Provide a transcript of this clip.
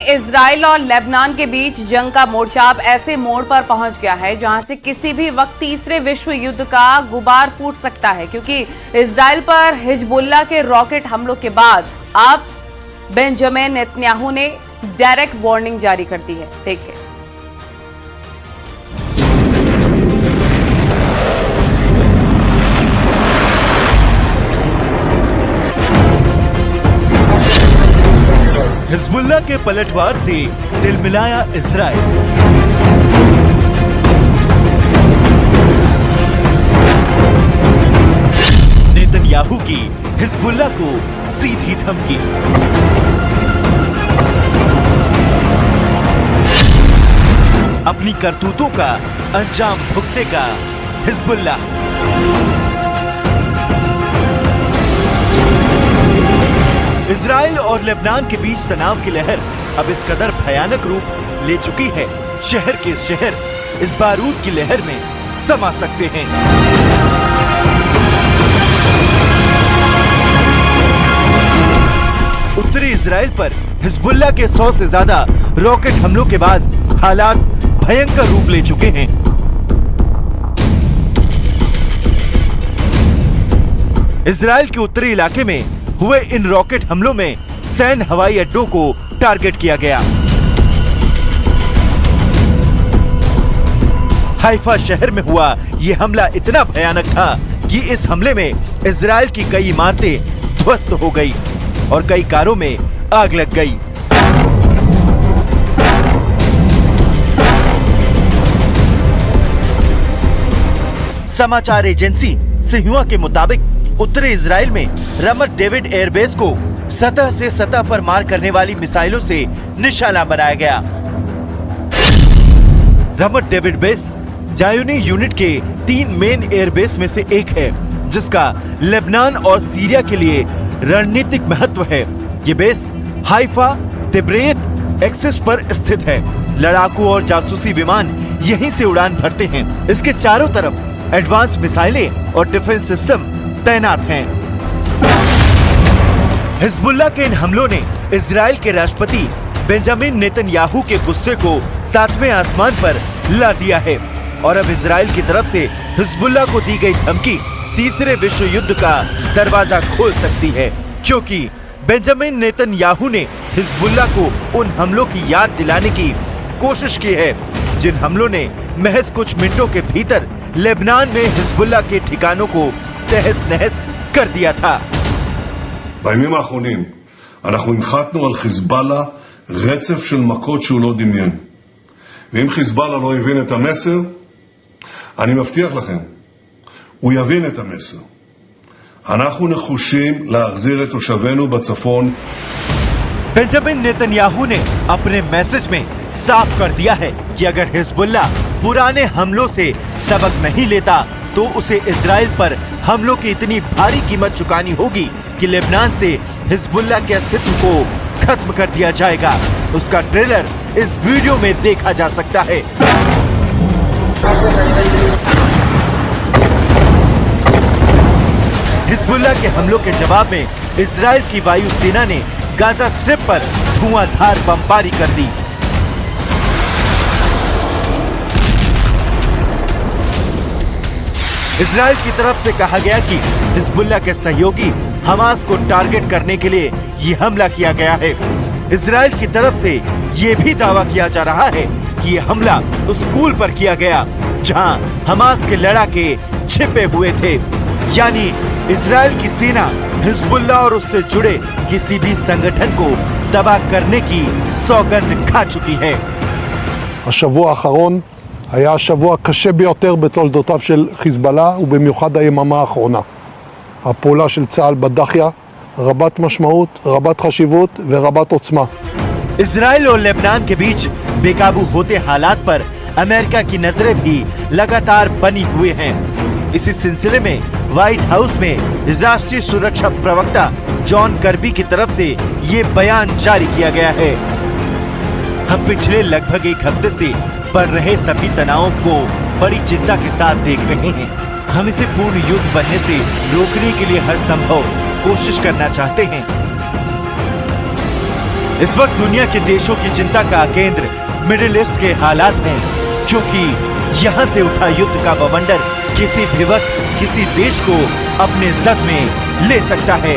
Israel और Lebanon के बीच जंग का मोर्चा अब ऐसे मोड़ पर पहुंच गया है जहां से किसी भी वक्त तीसरे विश्व युद्ध का गुबार फूट सकता है, क्योंकि इजराइल पर हिजबुल्लाह के रॉकेट हमलों के बाद अब बेंजामिन नेतन्याहू ने डायरेक्ट वार्निंग जारी कर दी है। देखिए, हिजबुल्लाह के पलटवार से तिलमिलाया इजराइल। नेतन्याहू की हिजबुल्लाह को सीधी धमकी। अपनी करतूतों का अंजाम भुगतेगा हिजबुल्लाह। इजराइल और लेबनान के बीच तनाव की लहर अब इस कदर भयानक रूप ले चुकी है, शहर के शहर इस बारूद की लहर में समा सकते हैं। उत्तरी इजराइल पर हिजबुल्लाह के 100 से ज्यादा रॉकेट हमलों के बाद हालात भयंकर रूप ले चुके हैं। इजराइल के उत्तरी इलाके में हुए इन रॉकेट हमलों में सैन्य हवाई अड्डों को टारगेट किया गया। हाइफा शहर में हुआ यह हमला इतना भयानक था कि इस हमले में इजराइल की कई इमारतें ध्वस्त हो गई और कई कारों में आग लग गई। समाचार एजेंसी सिन्हुआ के मुताबिक उत्तरी इजराइल में रमत डेविड एयरबेस को सतह से सतह पर मार करने वाली मिसाइलों से निशाना बनाया गया। रमत डेविड बेस जायूनी यूनिट के 3 मेन एयरबेस में से एक है, जिसका लेबनान और सीरिया के लिए रणनीतिक महत्व है। ये बेस हाइफा तिब्रेत एक्सिस पर स्थित है। लड़ाकू और जासूसी विमान यहीं से उड़ान भरते हैं। इसके चारों तरफ एडवांस मिसाइलें और डिफेंस सिस्टम तैनात हैं। हिजबुल्लाह के इन हमलों ने इजराइल के राष्ट्रपति बेंजामिन नेतन्याहू के गुस्से को 7वें आसमान पर ला दिया है और अब इजराइल की तरफ से हिजबुल्लाह को दी गई धमकी तीसरे विश्व युद्ध का दरवाजा खोल सकती है, क्योंकि बेंजामिन नेतन्याहू ने हिजबुल्लाह को उन हमलों की याद दिलाने की कोशिश की है जिन हमलों ने महज कुछ मिनटों के भीतर लेबनान में हिजबुल्लाह के ठिकानों को तहस नहस कर दिया था। בימים האחרונים אנחנו הנחתנו על חיזבאללה רצף של מכות שהוא לא דמיין. ואם חיזבאללה לא הבין את המסר, אני מבטיח לכם, הוא יבין את המסר. אנחנו נחושים להחזיר את תושבינו בצפון. बेंजामिन नेतन्याहू ने अपने मैसेज में साफ कर दिया है कि अगर हिजबुल्लाह पुराने हमलों से सबक नहीं लेता तो उसे इजराइल पर हमलों की इतनी भारी कीमत चुकानी होगी कि लेबनान से हिजबुल्लाह के अस्तित्व को खत्म कर दिया जाएगा। उसका ट्रेलर इस वीडियो में देखा जा सकता है। हिजबुल्लाह के हमलों के जवाब में इजराइल की वायुसेना ने गाजा स्ट्रिप पर धुआंधार बमबारी कर दी। इजराइल की तरफ से कहा गया कि हिजबुल्लाह के सहयोगी हमास को टारगेट करने के लिए ये हमला किया गया है। इजराइल की तरफ से ये भी दावा किया जा रहा है कि ये हमला उस स्कूल पर किया गया जहां हमास के लड़ाके छिपे हुए थे। यानी इजराइल की सेना हिजबुल्लाह और उससे जुड़े किसी भी संगठन को तबाह करने की सौगंध खा चुकी है। השבוע האחרון היה השבוע הקשה ביותר בתולדותיו של חיזבאללה, ובמיוחד היממה האחרונה. הפעולה של צה"ל בדחיה רבת משמעות, רבת חשיבות ורבת עוצמה. इजराइल और लेबनान के बीच बेकाबू होते हालात पर अमेरिका की नजरें भी लगातार बनी हुए हैं। इसी सिलसिले में व्हाइट हाउस में राष्ट्रीय सुरक्षा प्रवक्ता जॉन कर्बी की तरफ से ये बयान जारी किया गया है। हम पिछले लगभग एक हफ्ते से बढ़ रहे सभी तनावों को बड़ी चिंता के साथ देख रहे हैं। हम इसे पूर्ण युद्ध बनने से रोकने के लिए हर संभव कोशिश करना चाहते हैं। इस वक्त दुनिया के देशों की चिंता का केंद्र मिडिल ईस्ट के हालात हैं, क्योंकि यहाँ से उठा युद्ध का बवंडर किसी भी वक्त किसी देश को अपने जद में ले सकता है।